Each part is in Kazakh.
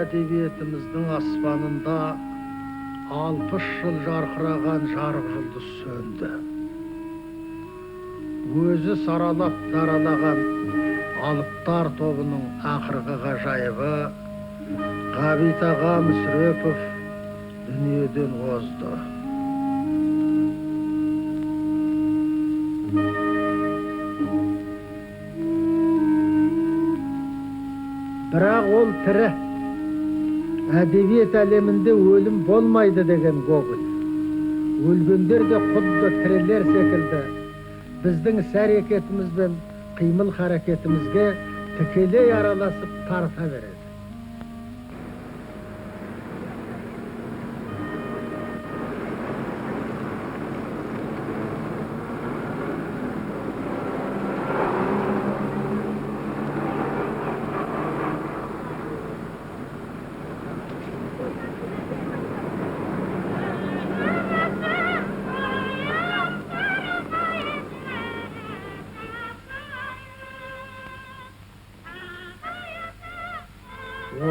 әдебиетіміздің аспанында 60 жыл жарқыраған жарық жұлдыз сөнді. Өзі саралап даралаған алыптар тобының ақырғы ғажайыбы Ғабит аға Мүсірепов дүниеден озды. Бірақ ол тірі. Әдебиет әлемінде өлім болмайды деген Гоголь. Өлгендер де құдды тірілер секілді біздің іс-әрекетіміз бен қимыл-харекетімізге тікелей араласып тарта береді.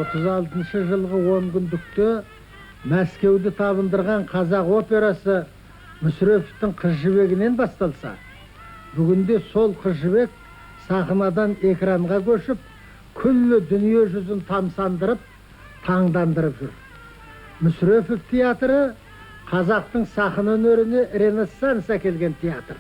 36 жылғы 10 күндікте Мәскеуді табындырған қазақ операсы Мүсіреповтің «Қыз жібегінен» басталса, бүгінде сол «Қыз жібек» сахнадан экранға көшіп, күллі дүние жүзін тамсандырып, таңдандырып жүр. Мүсірепов театры қазақтың сахна өнеріне ренессанс әкелген театр.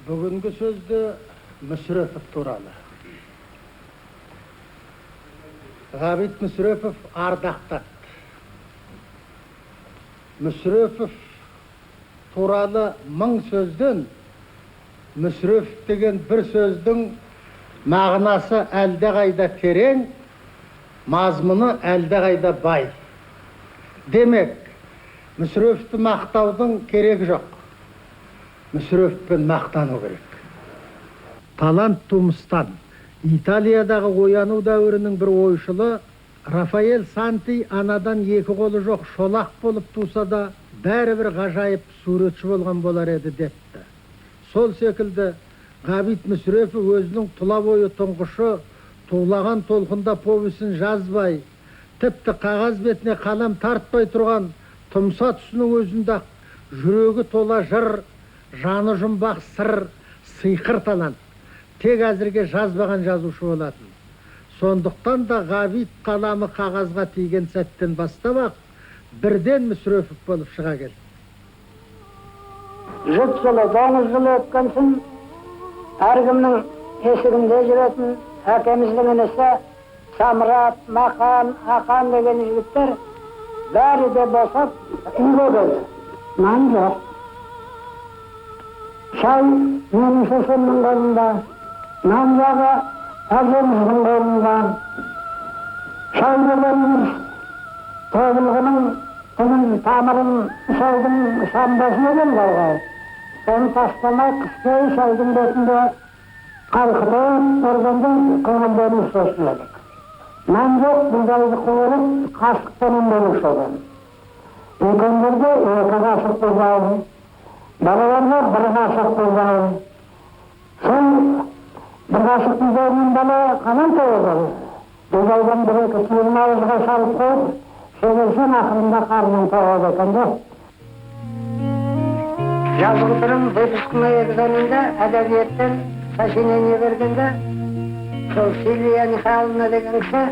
Бүгінгі сөзді Мүсірепов туралы. Ғабит Мүсірепов ардақтат. Мүсірепов туралы 1000 сөзден Мүсірепов деген бір сөздің мағынасы әлде қайда терең, мазмұны әлде қайда бай. Демек, Мүсіреповті мақтаудың керегі жоқ. Мүсіреповпен мақтану керек. Талант тумыстан. Италиядағы ояну дәуірінің бір ойшылы Рафаэль Санти анадан 2 қолы жоқ шолақ болып туса да, бәрібір ғажайып суретші болған болар еді депті. Сол секілді Ғабит Мүсірепов өзінің тұла бойы тұңғышы Тулаған толқында повесін жазбай, тіпті қағаз бетіне қалам тартпай тұрған тұмса тұсының өзінде жүрегі тола жыр, жаны жұмбақ сыр, сиқыр талант. Тек әзірге жазбаған жазушы болатын. Сондықтан да Ғабит қаламы қағазға тиген сәттен бастап-ақ бірден Мүсірепов болып шыға келді. Жүз жылы, 9 жыл өткенсін, әркімнің есігінде жүретін әкеміздің інісі Самырат, Мақан, Ақан деген жігіттер бәрі де босап үйге келді. Нан жоқ. Шай менің шешемнің қолында, нан жағы әжеміздің қолында. Шай дегеніміз тобылғының күнін тамырын шайдың шамбасына келді ғой. Соны тастамай қыстай шайдың бетінде қалқытып тұрғанда көңілдерін шошыладық. Нан жоқ, бидайды қуырып, қасықпенен бөліп шоғын. Үлкендерге 2 қасық бұлдайды, балаларға 1 қасық бұлдайды. Сол 1 қасық бұлдайдың бала қанан тоғыз. Бидайдан 1-2 түйірін ауызға салып қойып, шегелсен ақырында қарның тоғыз екенде. Жазғытырым выпускной экзаменде әдебиеттен сочинение бергенде, сол Сильвия Михайловна деген кісі,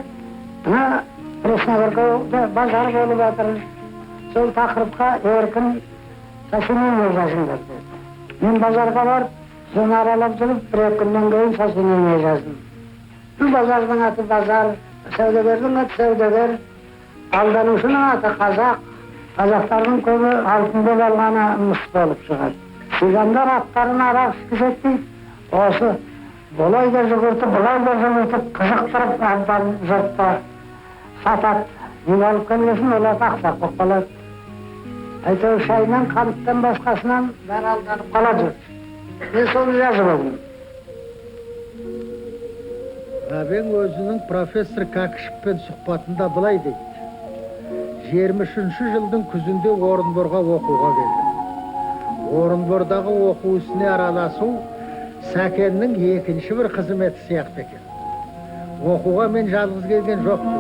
Пресногорковда базар болып жатыр. Сол тақырыпқа еркін сочинение жазыңдар деді. Мен базарға барып, сен аралап жүріп, 1-2 күннен кейін сочинение жаздым. Бұл базардың аты базар, сәудегердің аты сәудегер, алданушының аты қазақ. Қазақтардың көбі алтын деп алғаны мыс болып шығады. Сигандар аттарын арақ ішкізеді дейді. Осы бұлай да жүгіртіп, бұлай да жүгіртіп, қызықтырып абдан жұртта сатады. Не алып келмесін, олар ақсақ болып қалады. Әйтеуір шайынан, қанттан басқасынан бәрі алданып қалады. Мен соны жазып алдым. Әбең өзінің профессор Кәкішевпен сұхбатында былай дейді. 23 жылдың күзінде Орынборға оқуға келдім. Орынбордағы оқу ісіне араласу Сәкеннің екінші бір қызметі сияқты екен. Оқуға мен жалғыз келген жоқпын.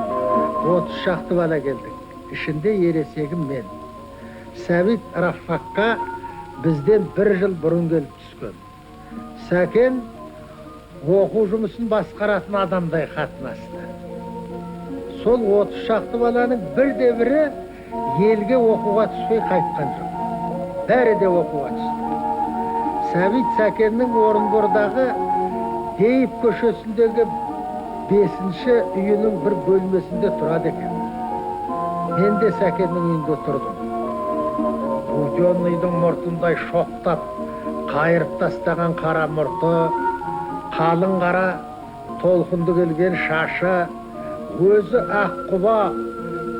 30 шақты бала келдік. Ішінде ересегім мен. Сәбит Рафаққа бізден 1 жыл бұрын келіп түскен. Сәкен оқу жұмысын басқаратын адамдай қатынасты. Сол 30 шақты баланың бірде-бірі елге оқуға түспей қайтқан жоқ. Бәрі де оқуға түсті. Сәбит Сәкеннің Орынбордағы Дейіп көшесіндегі 5-ші үйінің бір бөлмесінде тұрады екен. Мен де Сәкеннің үйінде тұрдым. Буденныйдың мұртындай шоқтап, қайырып тастаған қара мұрты, қалың қара, толқынды келген шашы, өзі ақ құба,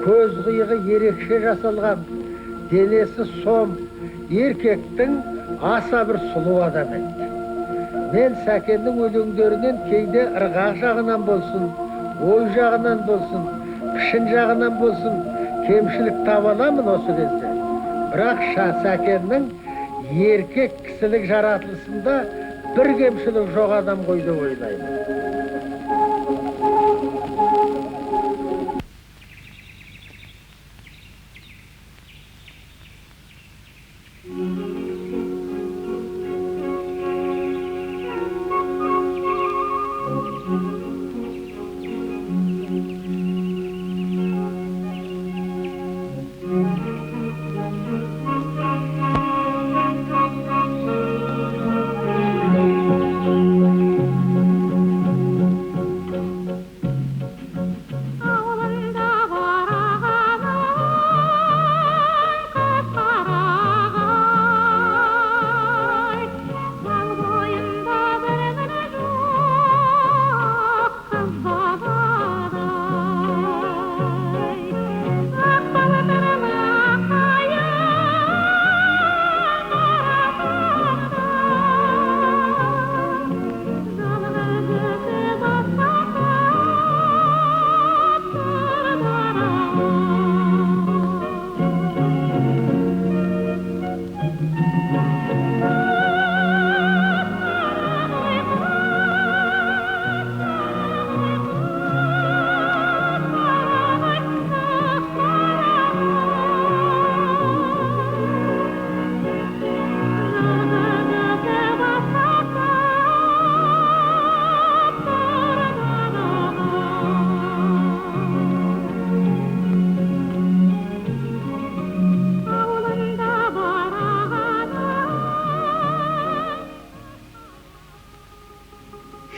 көз қиығы ерекше жасалған, денесі сом, еркектің аса бір сұлу адам еді. Мен Сәкеннің өлеңдерінен кейде ырғақ жағынан болсын, ой жағынан болсын, пішін жағынан болсын, кемшілік таба аламын осы кезде. Бірақ Сәкеннің еркек кісілік жаратылысында бір кемшілік жоқ адам ғой деп ойлаймын.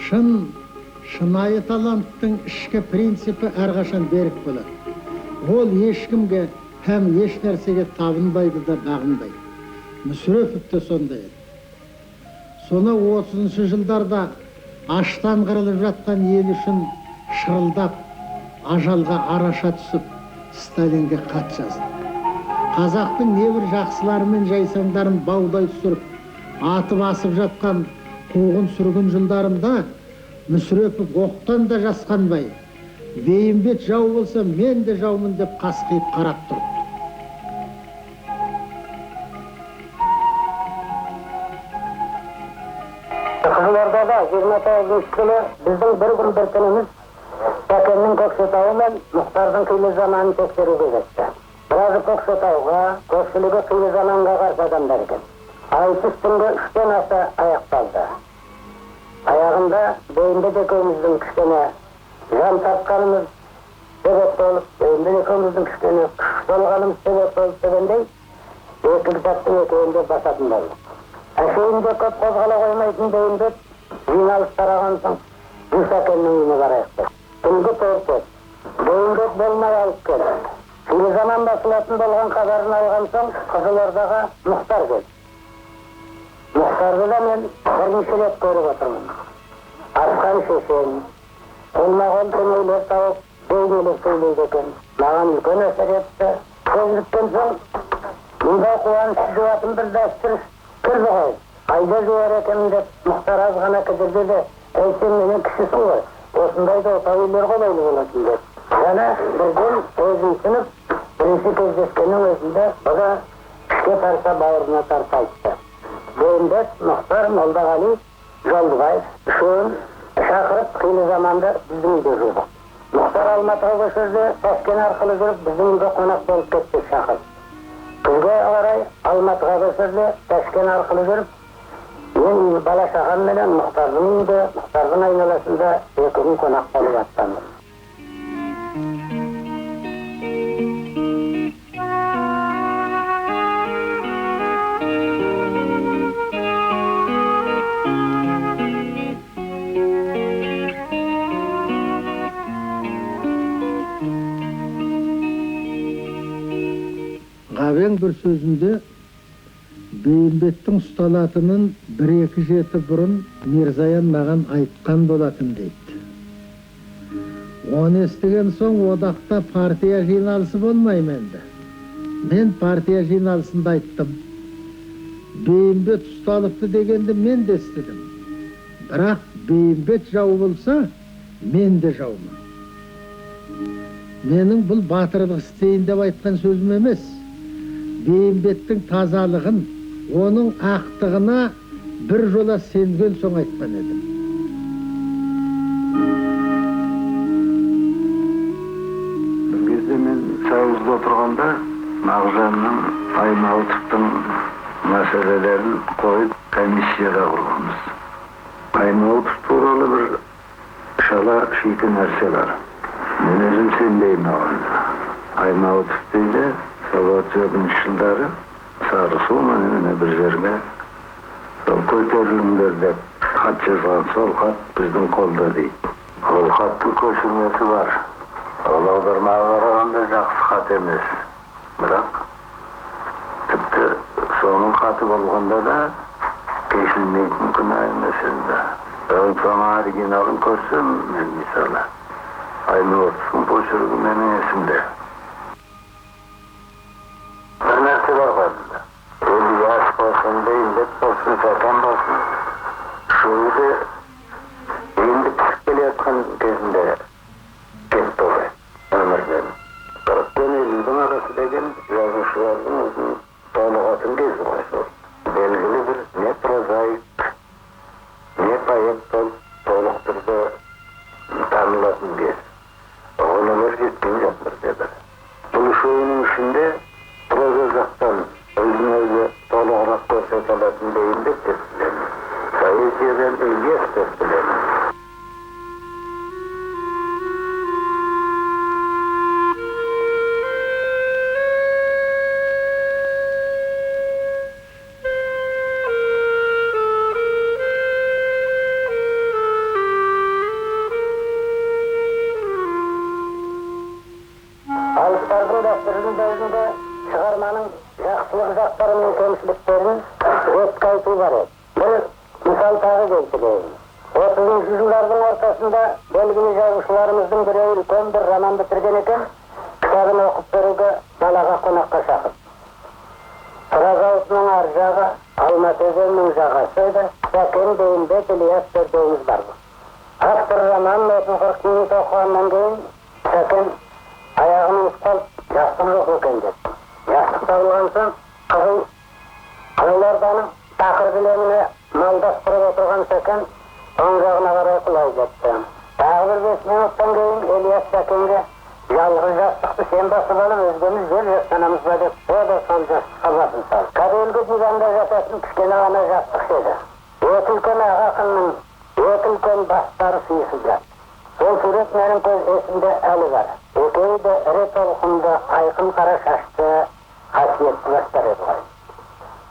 шынайы таланттың ішкі принципі әрқашан берік болады. Ол ешкімге һәм еш нәрсеге табынбайды да бағынбайды. Мүсірепов те сондай еді. Соны 30-шы жылдарда аштан қырылып жатқан ел үшін шырылдап, ажалға араша түсіп, Сталинге хат жазды. Қазақтың небір жақсылары мен жайсаңдарын баудай түсіріп, атып асып жатқан қуғын сүргін жылдарында Мүсірепов оқтан да жасқанбай, бейімбет жау болса мен де жаумын деп қасқиып қарап тұрыпты. Қызылордада 29 күні біздің бір күн бір күніміз Сәкеннің Көкшетауы мен Мұхтардың қилы заманын тексеруге кетті. Біразы Көкшетауға, көпшілігі қилы заманға қарсы адамдар екен. Айтыс түнгі 3-тен аса аяқталды. Аяғында Бейімбет екеуміздің кішкене жан тапқанымыз себеп болып, Бейімбет екеуміздің кішкене күш болғанымыз себеп болып дегендей, екі кітаптың екеуінде басатын болды. Әшейінде көп қозғала қоймайтын Бейімбет жиналыс тараған соң Сәкеннің үйіне барайық деп. Түнгі төрт. Бейімбет болмай алып келді. Қилы заман басылатын болған хабарын алған соң Қызылордаға Мұхтар келді. Мұхтарды да мен бірнеше рет көріп отырмын. Асқан шешен, қолма-қол көңілдер тауып, бейнелеп сөйлейді екен. Маған үлкен әсер етті. Көз біткен соң, мұндай қуаныш жуатын бір дәстүр кірді ғой. Қайда жуар екенмін деп Мұхтар аз ғана кідірді де, сен менен кішісің ғой, осындайда отау үйлер қолайлы болатын деп. Жаңа бірден өзін түсініп, бірінші кездескеннің өзінде ода ішке тарса бауырына тарта айтты. Бейімбет, Мұхтар, Молдағали, Жолдыбаев үшеуін шақырып қилы заманда біздің үйде жүрді. Мұхтар Алматыға көшірді, Ташкент арқылы жүріп біздің үйге қонақ болып кетті шақырып. Күзге қарай Алматыға көшірді, Ташкент арқылы жүріп, мен бала шағам менен Мұхтардың үйінде, Мұхтардың айналасында екі күн қонақ болып аттандым. Ғабең бір сөзінде Бейімбеттің ұсталатынын 1-2 жеті бұрын Мирзаян маған айтқан болатын дейді. Оны естіген соң одақта партия жиналысы болмайым енді. Мен партия жиналысында айттым. Бейімбет ұсталыпты дегенді мен де естідім. Бірақ Бейімбет жау болса, мен де жаумын. Менің бұл батырлық істейін деп айтқан сөзім емес. Бейімбеттің тазалығын, оның ақтығына бір жола сенген соң айтқан едім. Бір кезде мен Сәуізде отырғанда Мағжанның, Аймауытовтың мәселелерін қойып комиссияға құрғанбыз. Аймауытов туралы бір шала шикі нәрсе бар. Мен өзім сенбеймін оған. Аймауытов дейді, Совет жылдары Сарысу мені бір жерге сол көтеріліңдер деп хат жазған, сол хат біздің қолда дейді. Ол хаттың көшірмесі бар. Ол аудармаға қарағанда жақсы хат емес. Бірақ тіпті соның хаты болғанда да кешілмейтін күнә емес енді. Соның оригиналын көрсем, мен мысалы Аймауытовтың почергі менің есімде. Bir нәрсе бар қадында. Енді яш болсын, Бейімбет болсын, Сәкен болсын. Şu үйде енді пісіп келе жатқан кезінде кетті ғой, өмірден. 40-50 арасы деген жазушылардың өзін толығатын кезі ғой сол. Белгілі бір не прозаик, не поэт болып толық түрде танылатын кез. Оғылалар жеткен жоқ бірде бір. Бұл шоуының ішінде проза жақтан өзін өзі толығырақ көрсете алатын Бейімбет деп білемін. Поэзиядан Ильяс деп білемін. шығарманың жақсылық жақтары мен кемшіліктерін ретке айту бар еді. Бір мысал тағы келтірейін. 30-шы жылдардың ортасында белгілі жазушыларымыздың біреуі үлкен бір роман бітірген екен, кітабын оқып беруге балаға қонаққа шақырды. Сыра зауытының ар жағы Алматы өзенінің жағасы еді. Сәкен Бейімбет Ілияс төртеуміз бар. Автор романын 30-40 минут оқығаннан кейін Сәкен аяғын ұсталып, жастық жоқ екен деді. Жастық табылған соң Қызылорданың тақыр білеміне малдастырып отырған Сәкен оң жағына қарай құлай кетті. Тағы бір 5 минуттан кейін Ілияс Сәкенге жалғыз жастықты сен басып алып, өзгеміз жер жастанамыз ба деп, о да сол жастыққа басын салды. Кәделгі диванда жататын кішкене ғана жастық еді. Екі үлкен аға ақынның екі үлкен бастары сүйісіп жатты. Сол сурет менің көз есімде әлі бар. Екеуі де ірі толқынды, айқын қара шашты, қасиетті жастар еді ғой.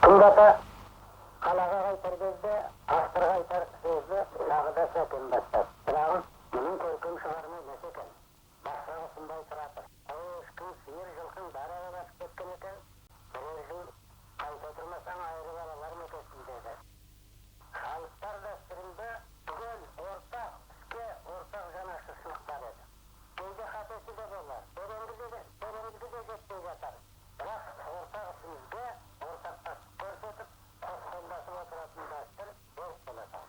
Күн бата қалаға қайтар кезде авторға айтар сөзді тағы да Сәкен бастады. Шырағым, мұның көркем шығарма емес екен. Басқа осындай тұрады. Ешкім сиыр жылқын бараға басып кеткен екен. Бірер жыл қайта тұрмасаң айырып алалар ма екенсің деді. Халықтар дәстүрінде түгел ортақ іске ортақ жанашырлық бар еді. Кейде қатесі де болар, тереңдігі де жетпей жатар. Бірақ ортақ ісімізге ортақтастық көрсетіп, қос қолдасып отыратын дәстүр берік болады.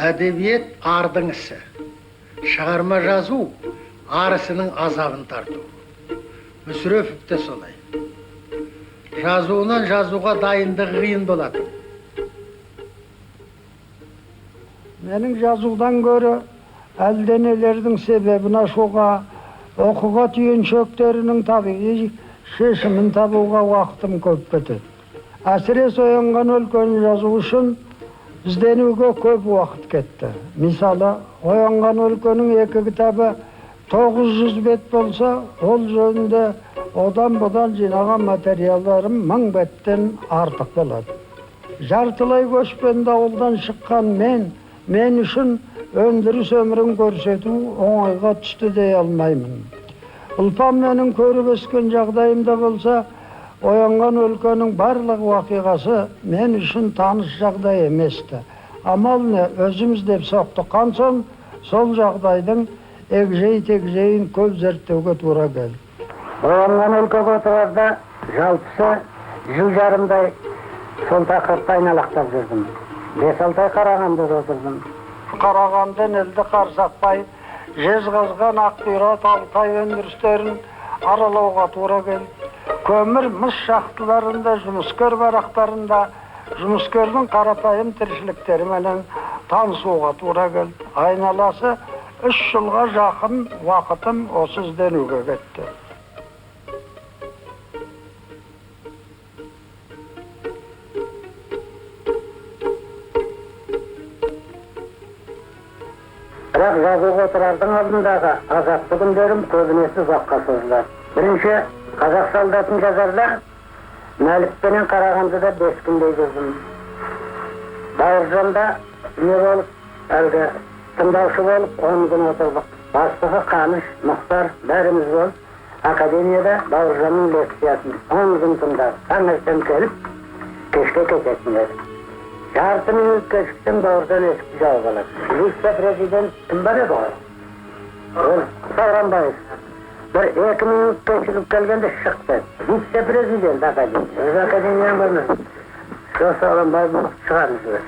Әдебиет ардың ісі, шығарма жазу арысының азабын тарту. Мүсірепов те солай. Жазуынан жазуға дайындығы қиын болады. Менің жазудан көрі әлденелердің себебін ашуға, оқуға түйіншектерінің табиғи шешімін табуға уақытым көп кетеді. Әсіресе оянған өлкені жазу үшін ізденуге көп уақыт кетті. Мысалы, оянған өлкенің 2 кітабы 900 бет болса, ол жөнінде одан-бұдан жинаған материалдарым 1000 беттен артық болады. Жартылай көшпенді ауылдан шыққан мен үшін өндіріс өмірін көрсету оңайға түсті дей алмаймын. Ұлпан менің көріп өскен жағдайымда болса, оянған өлкенің барлық уақиғасы мен үшін таныс жағдай еместі. Амал не, өзіміз деп соқтыққан соң, сол жағдайдың егжей-тегжейін көп зерттеуге тура келді. Оянған өлкеге отырарда жалпысы жыл жарымдай сол тақырыпты айналақтап жүрдім. 5-6 ай Қарағандыда отырдым. Қарағанды елді қарсатпай, жезқазған Ақбұйра Алтай өндірістерін аралауға тура келді. Көмір мыс шахталарында, жұмыскер барақтарында, жұмыскердің қарапайым тіршіліктеріменен танысуға тура келді. Айналасы 3 жылға жақын уақытым осы ізденуге кетті. Бірақ жазуға отырардың алдындағы азапты күндерім көбінесе ұзаққа созылады. Бірінші, қазақ солдатын жазарда Мәлікпенен Қарағандыда 5 күндей жүрдім. Бауыржанда не болып, әлгі тыңдаушы болып 10 күн отырдық. Бастығы Қаныш, Мұхтар, бәріміз болып, академияда Бауыржанның лекциясын 10 күн тыңдадық. Таңертең келіп, кешке кететін еді. Жарты минут кешіктен Бауыржан есікті жауып алады. Вице-президент кім бар еді ғой? Ол Сауранбаев. Bir 2 minut geçirip gelgende çıktı. Vice-prezident akademiya. Öz akademiyan görmez. Şu Sağlambayev bunu çıkarmışlar.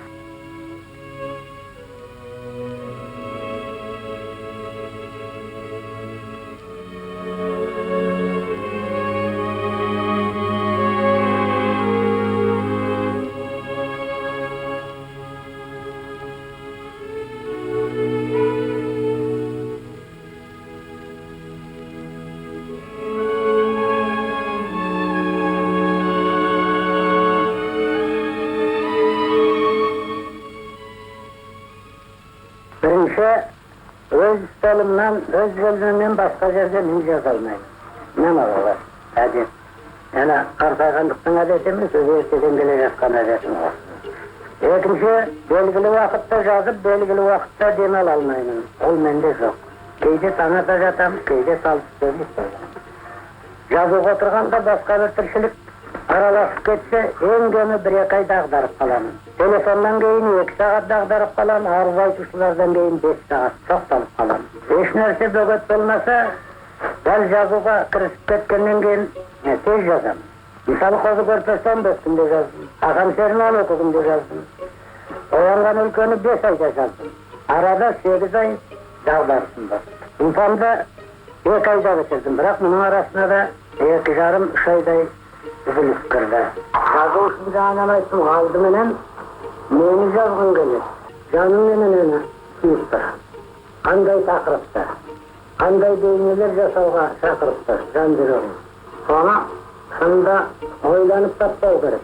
Öz üstalimden, öz bölümümden başka yerde min yazalmayım. Ne var olar? Hadi. Yani kartayganlıktan adetimiz, özü erteden gelecekkan adetim var. İkinci, belgili vakitte yazıp, belgili vakitte demel almayın. Ol mende yok. Keyde tanıta jatam, keyde salıp söyleyip. Yazıp oturganda başka bir tırşılık aralaşıp ketse, en gömü 1-2 ay dağdarıp kalanım. Telefondan keyin 2 saat dağdarıp kalan, arzu aytuşlardan keyin 5 saat toxtalıp kalan. Hiç nerse böget olmasa, ben yazıga kırışıp ketkenden keyin tez yazam. Misal kozu görpeston böktümde yazdım. Akam Serman okudumda yazdım. Oyangan ülkeni 5 ayda yazdım. Arada 8 ay dağdarısında. İnfamda 2 ayda bitirdim. Bırak bunun arasında da 2,5-3 ayday üzülüp kırdı. Yazı usulda anlamaydım aldı menen, neyini yazgın gelir. Canım menen öne suyuptur. Kanday takırıptır. Kanday deyneler jasauga çakırıptır. Can жүрөгүм. Sonra şunda oylanıp taptau gerek.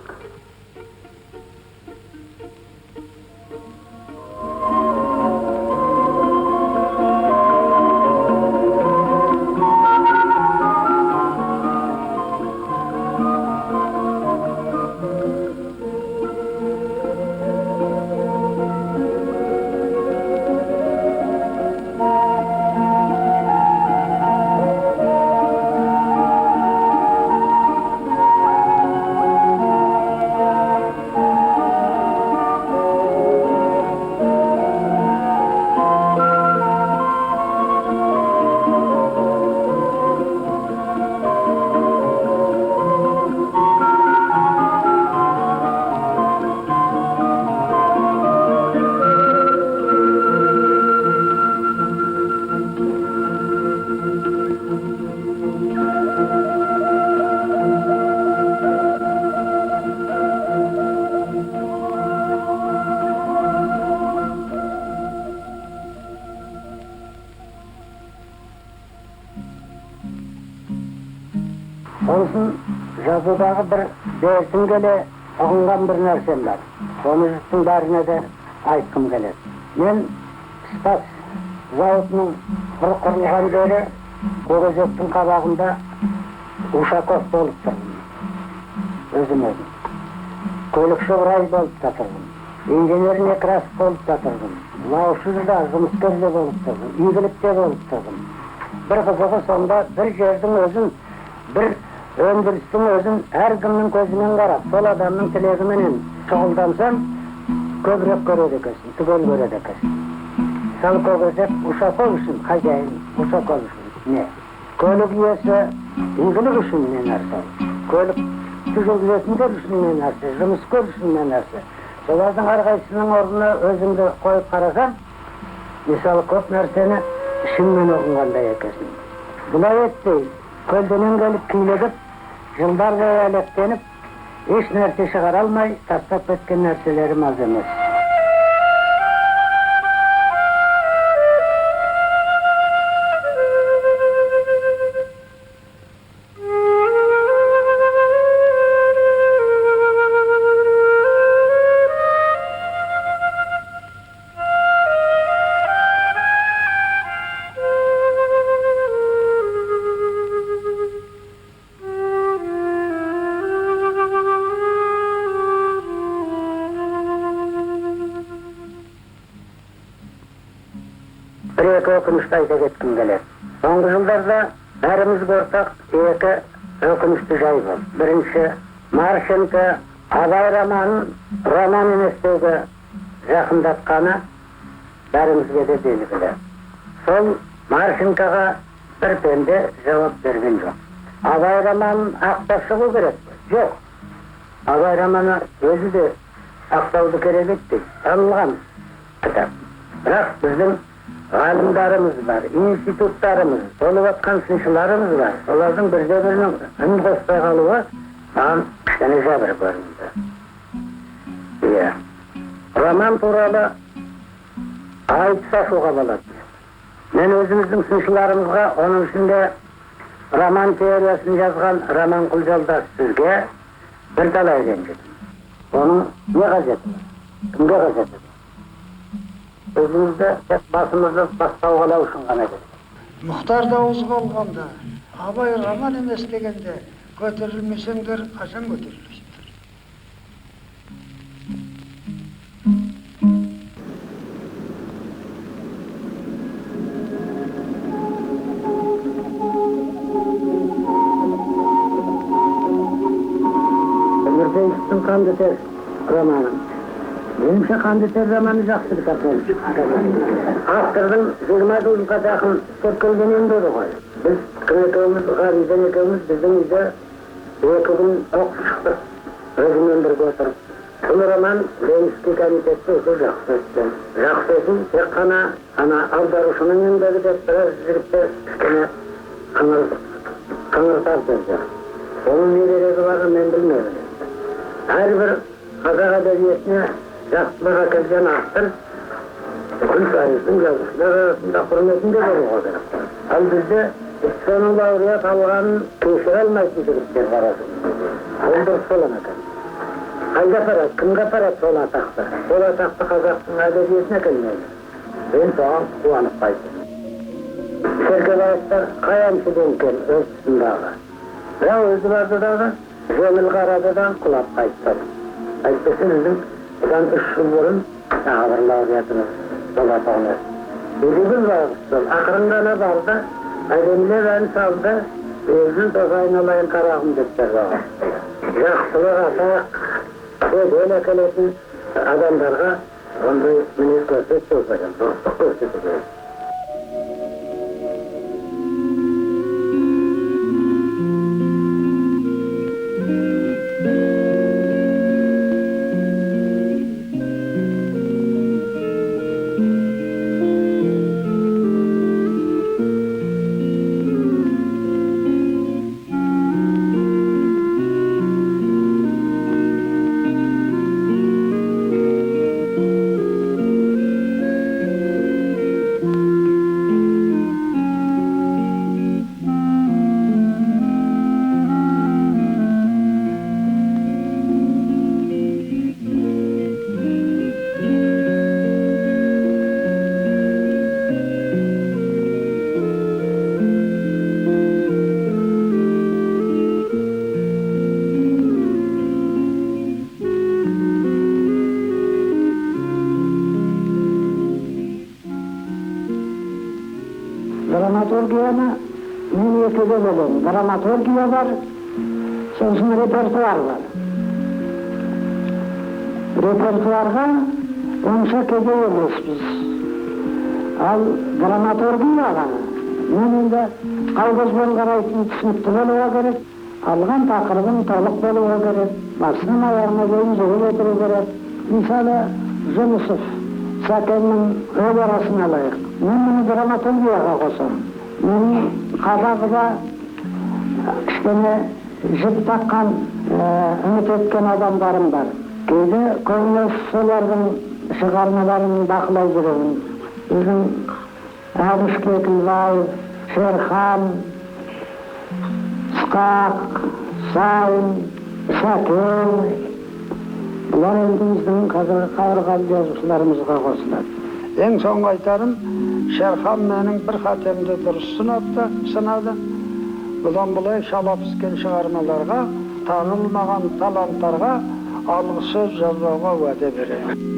Olsun yazıdağı bir dersin gele oğungan bir nersem var. Onu üstün barine de aytkım gelir. Men Spas zavodunun құрылған бері көкөзектің қабағында Ушаков болып тұрмын. Өзім. Көлікші Рай болып та тұрмын. Инженер Некрасов болып та тұрмын. Лаушыз да, жұмыскер де болып тұрмын. Игілік те болып тұрмын. Bir қызығы сонда bir жердің өзін, bir өндірістің өзін әркімнің көзімен қарап, сол адамның тілегіменен шұғылдансаң, көбірек көреді екенсің, түгел көреді екенсің. Сал көкөзек Ушаков үшін, хозяин Ушаков үшін не? Көлік иесі игілік үшін не нәрсе? Көлік жүргізетіндер үшін не нәрсе? Жұмыскер үшін не нәрсе? Солардың әрқайсының орнына өзіңді қойып қарасаң, мысалы көп нәрсені ішіңмен оқығандай екенсің. Бұлай етпей, көлденен келіп күйлегіп, жылдар бойы әлектеніп, еш нәрсе шығара алмай, тастап кеткен нәрселерім аз емес. Bir-екі өкінішті айта кеткім келеді. Соңғы жылдарда бәрімізге ортақ екі өкінішті жай болды. Бірінші, Марченко Абай романын роман емес деуге жақындатқаны бәрімізге де белгілі. Сол Марченкоға бір пенде жауап берген жоқ. Абай романын ақтап шығу керек. Жоқ. Абай романы өзі де ақтауды керек етті. Танылған кітап. Бірақ біздің ғалымдарымыз бар, институттарымыз, толып атқан сыншыларымыз бар. Олардың бірде-бірінің үн қоспай қалуы маған кішкене жабыр көрінді. Роман туралы айтыс ашуға болады. Мен өзіміздің сыншыларымызға, оның ішінде роман теориясын жазған Романқұл Жолдас сізге бір талай ренжідім. Оның не қажеті? Кімге қажеті? Өзімізді басымызды бастауғалау үшін ғана керек. Мұхтар дауыз болғанда, Абай роман емес дегенде, көтерілмесеңдер, қашан көтерілесіңдер? Өмірбеевтің «Қанды тер» романы. Меніңше «Қанды тер» романы жақсы кітап болды. Автордың 20 жылға жақын істеп келгеннен бері ғой. Біз екеуміз, Ғаризан екеуміз біздің үйде 2 күн оқып шықтық. Өзімен бірге отырып. Бұл роман Ленинский комитетте өте жақсы өткен. Жақсы өтін тек қана аударушының еңбегі деп біраз жігіттер кішкене қыңыртар сөздер. Оның не керегі бары мен білмедім. Әрбір қазақ әдебиетіне жақсылық әкелген автор күн сайыстың жазушылар арасында құрметінде болуға керек. Ал бізде соның лауреат алғанын кешіре алмайтын жігіттер бар. Ол дұрыс болған екен. Қайда апарады, кімге апарады сол атақты? Сол атақты қазақтың әдебиетіне келмейді. Мен соған қуанып қайттым. Серкебаевтар қай әншіден кел өз тұсындағы. Бірақ өзі барды дағы жеңіл қарадыдан құлап қайтты. Әйтпесе біздің бұдан 3 жыл бұрын тағы бір лауреатымыз сол атағын өтті. Өзіміз барғыз сол. Ақырындана барды, әдемілер ән салды, өзін тоға айналайын қарағым деп берді. Жақсылық атақ, бедел әкелетін адамдарға ондай мінез көрсету керек, достық көрсету керек. өлкеде бөлек драматургия бар, сосын репертуар бар. Репертуарға онша кедей емеспіз. Ал драматургияға мен енді қалғызбен қарайтын түсінікті болуға керек, алған тақырыбын толық болуға керек, басынан аяғына дейін жүріп отыру керек. Мысалы, Жүнісов, Сәкеннің өл арасын алайық. Мен мұны драматургияға қосам. Мен қазағыда кішкене жіп таққан, үміт еткен адамдарым бар. Кейде көңілі солардың шығармаларын бақылай жүремін. Өзім Әбіш Кекілбаев, Шерхан, Ысқақ, Сайын, Сәкен, бұлар енді біздің қазіргі қайырған жазушыларымызға қосылады. Ең соңғы айтарым, Шерхан менің бір қатемді дұрыс сынады. Бұдан бұлай шала піскен шығармаларға, танылмаған таланттарға алғы сөз жазбауға уәде беремін.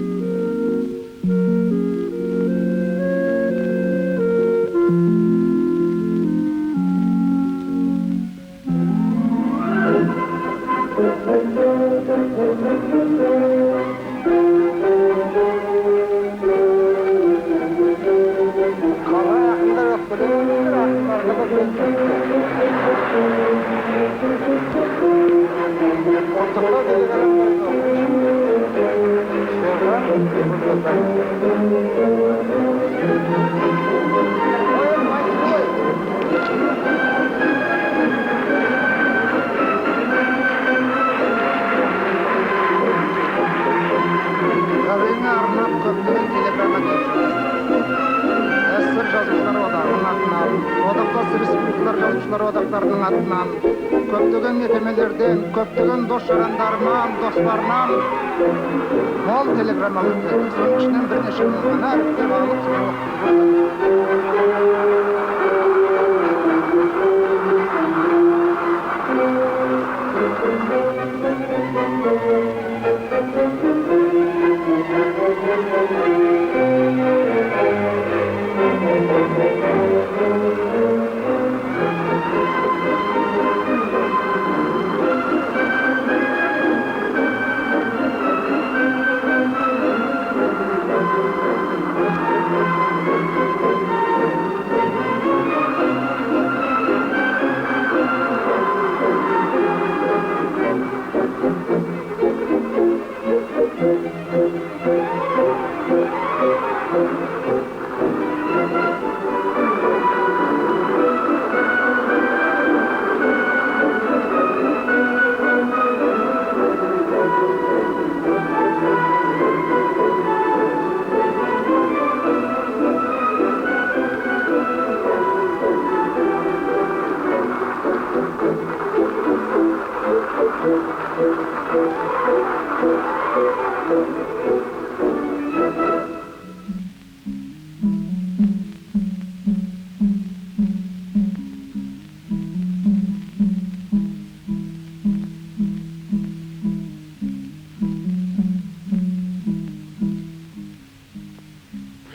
Одақтарының атынан, көптеген мекемелерден, көптеген дос-жарандарынан, достарынан мол телеграммалар келді. Соның ішінен бірнеше мың ғана әріптеп алып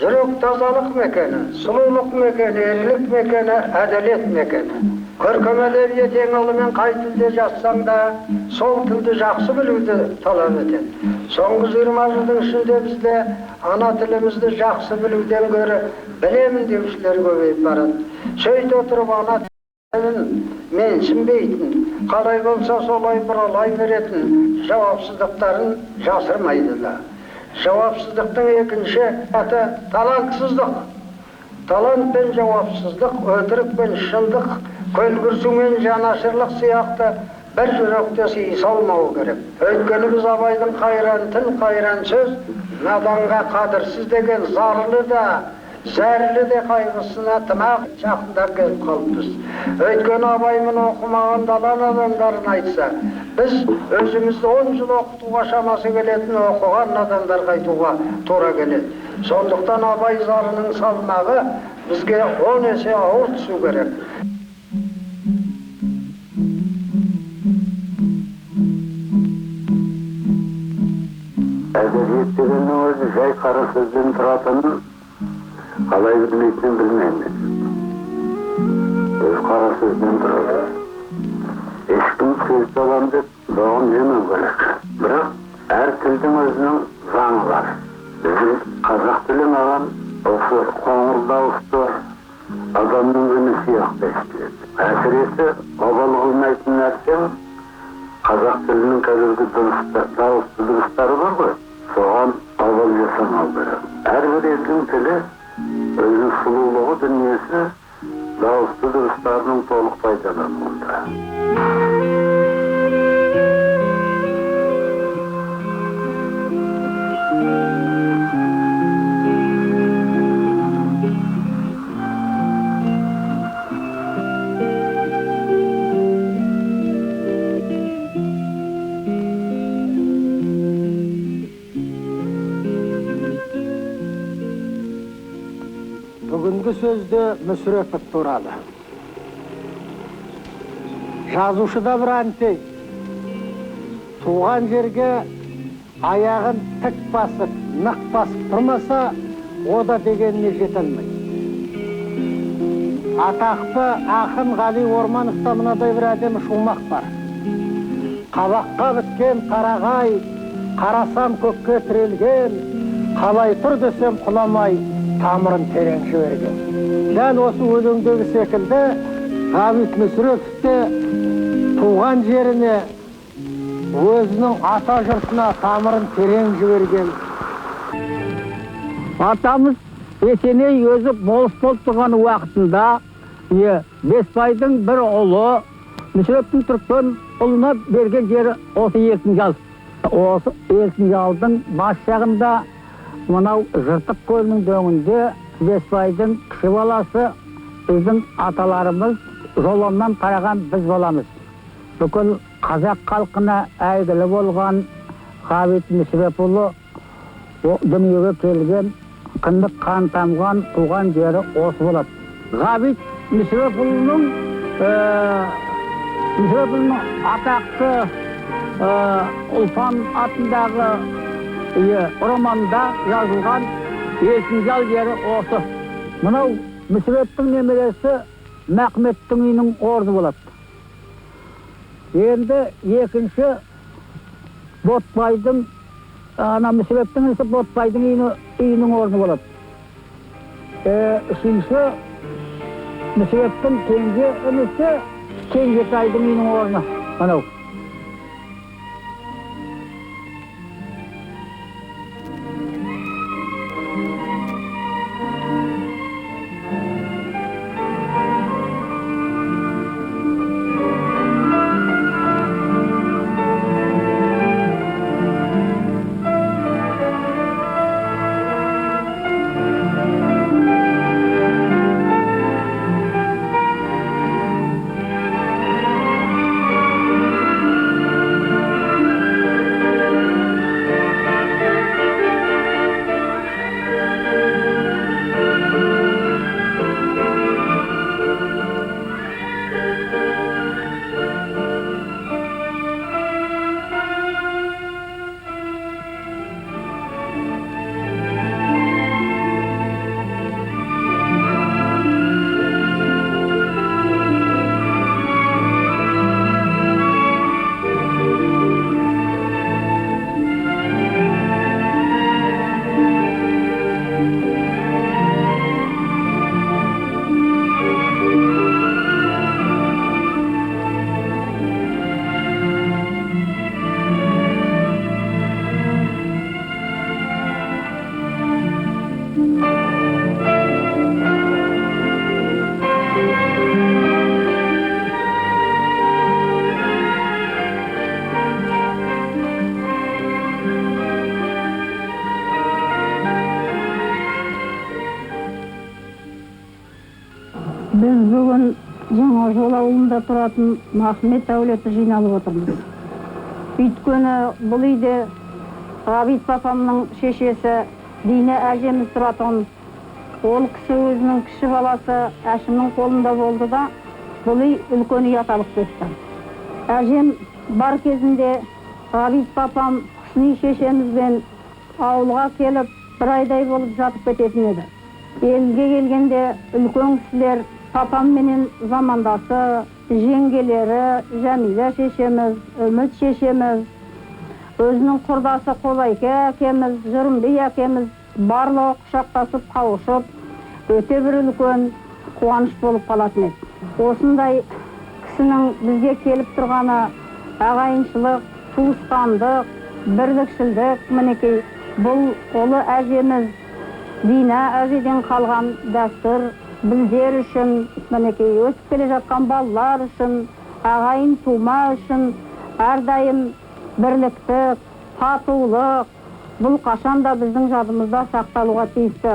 Жүрек тазалық мекені, сұлулық мекені, ерлік мекені, әділет мекені. Көркем әдебиет ең алдымен қай тілде жазсаң да, сол тілді жақсы білуді талап етеді. Соңғы 20 жылдың ішінде бізде ана тілімізді жақсы білуден гөрі білемін деушілер көбейіп барады. Сөйте отырып ана тілін менсінбейтін, қалай болса солай бұралай беретін жауапсыздықтарын жасырмайды да. Жауапсыздықтың екінші аты талантсыздық. Талант пен жауапсыздық, өтірік пен шындық, көлгірсу мен жанашырлық сияқты бір жүректе сыйыса алмауы керек. Өйткені біз Абайдың қайран тіл, қайран сөз, наданға қадірсіз деген зарлы да, зәрлі де қайғысына тымақ жақындап келіп қалыппыз. Өйткені Абай мұны оқымаған далан адамдарын айтса, біз өзімізді 10 жыл оқытуға шамасы келетін оқыған адамдарға айтуға тура келеді. Сондықтан Абай зарының салмағы бізге 10 есе ауыр түсу керек. Әдебиет дегеннің өзі жай қара сөзден тұратынын қалай білмейтінін білмеймін. өз қара сөзінен тұрады. Ешкім сөз аламын деп доғын жемеу керек. Бірақ әр тілдің өзінің заңы бар. Біздің қазақ тілі маған осы қоңыр дауысты адамның үні сияқты естіледі. Әсіресе обал қылмайтын нәрсем қазақ тілінің қазіргі дауысты дыбыстары бар ғой, соған обал жасамау керек. Әрбір елдің тілі өзінің сұлулығы дүниесі дауысты дыбыстарының толық пайдалануында. Бүгінгі сөзде Мүсірепов туралы. Жазушыда бір антей. Туған жерге аяғын тік басып, нық басып тұрмаса, о да дегеніне жете алмайды. Атақты ақын Ғали Ормановта мынадай бір әдемі шумақ бар. Қабаққа біткен қарағай, қарасам көкке тірелген, қалай тұр десем құламай, тамырын терең жіберген. Дәл осы өлеңдегі секілді Ғабит Мүсірепов те туған жеріне, өзінің ата жұртына тамырын терең жіберген. Атамыз Есеней өзі болыс болып тұрған уақытында Бесбайдың бір ұлы Мүсірептің түрікпен ұлына берген жері осы Еркінжал. Осы Еркінжалдың бас жағында мынау Жыртық көлінің дөңінде Бесбайдың кіші баласы біздің аталарымыз жолынан тараған біз боламыз. Бүкіл қазақ халқына әйгілі болған Ғабит Мүсірепұлы дүниеге келген, кіндік қан тамған туған жері осы болады. Ғабит Мүсірепұлының атақты Ұлпан атындағы романда жазылған Еркінжал жері осы. Мынау Мүсірептің немересі Махметтің үйінің орны болады. Енді екінші Ботбайдың, Мүсірептің ісі Ботбайдың үйінің орны болады. Үшінші Мүсірептің кенже інісі Кенжетайдың үйінің орны. Мынау. Біз бүгін Жаңажол ауылында тұратын Махмет әулеті жиналып отырмыз. Өйткені бұл үйде Ғабит папамның шешесі Дина әжеміз тұратын. Ол кісі өзінің кіші баласы Әшімнің қолында болды да, бұл үй үлкен үй аталып кетті. Әжем бар кезінде Ғабит папам кісіні шешемізбен ауылға келіп, бір айдай болып жатып кететін еді. Елге келгенде үлкен кісілер папам менен замандасы, жеңгелері, Жәмилә шешеміз, Үміт шешеміз, өзінің құрдасы Қолайке әкеміз, Жүрімбей әкеміз, барлығы құшақтасып, қауышып, өте бір үлкен қуаныш болып қалатын еді. Осындай кісінің бізге келіп тұрғаны ағайыншылық, туысқандық, бірлікшілдік, мінекей бұл ұлы әжеміз Дина әжеден қалған дәстүр біздер үшін, мінекей өсіп келе жатқан балалар үшін, ағайын тума үшін әрдайым бірліктік, татулық, бұл қашанда біздің жадымызда сақталуға тиісті.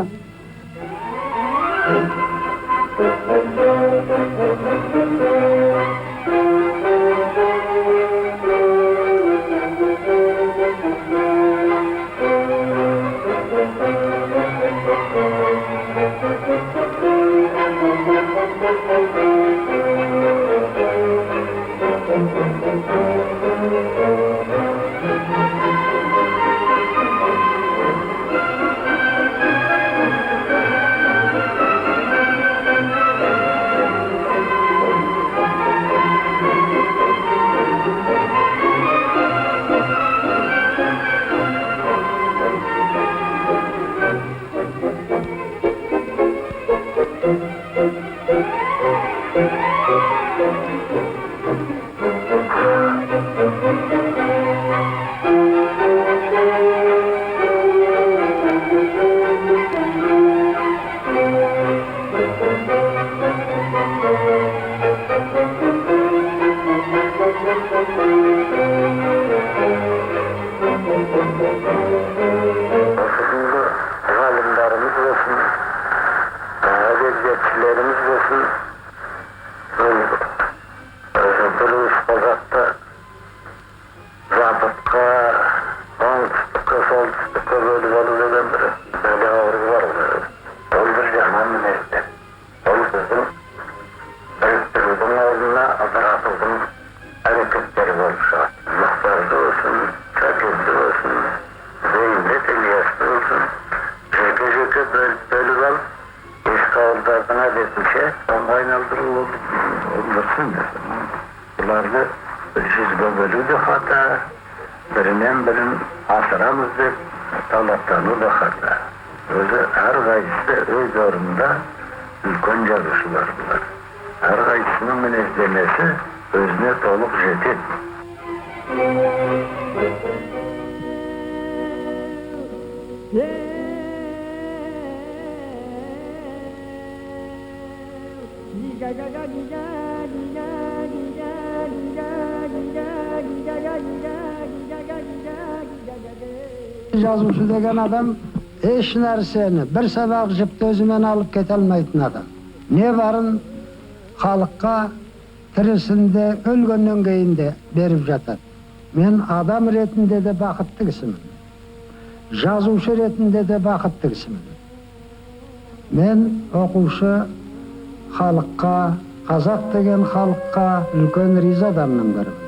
Bunları sizge bölü de hata, birinden birin asıramız dep talattanı da hata. Özü her gayesi öz orunda ülkön yazışılar bunlar. Her gayesinin minezlemesi özüne toluk jetit. Жазушы деген адам еш нәрсені бір сабақ жіпті өзімен алып кете алмайтын адам. Не барын халыққа тірісінде, өлгеннен кейін де беріп жатады. Мен адам ретінде де бақытты кісімін. Жазушы ретінде де бақытты кісімін. Мен оқушы халыққа, қазақ деген халыққа үлкен риза адамның бірімін.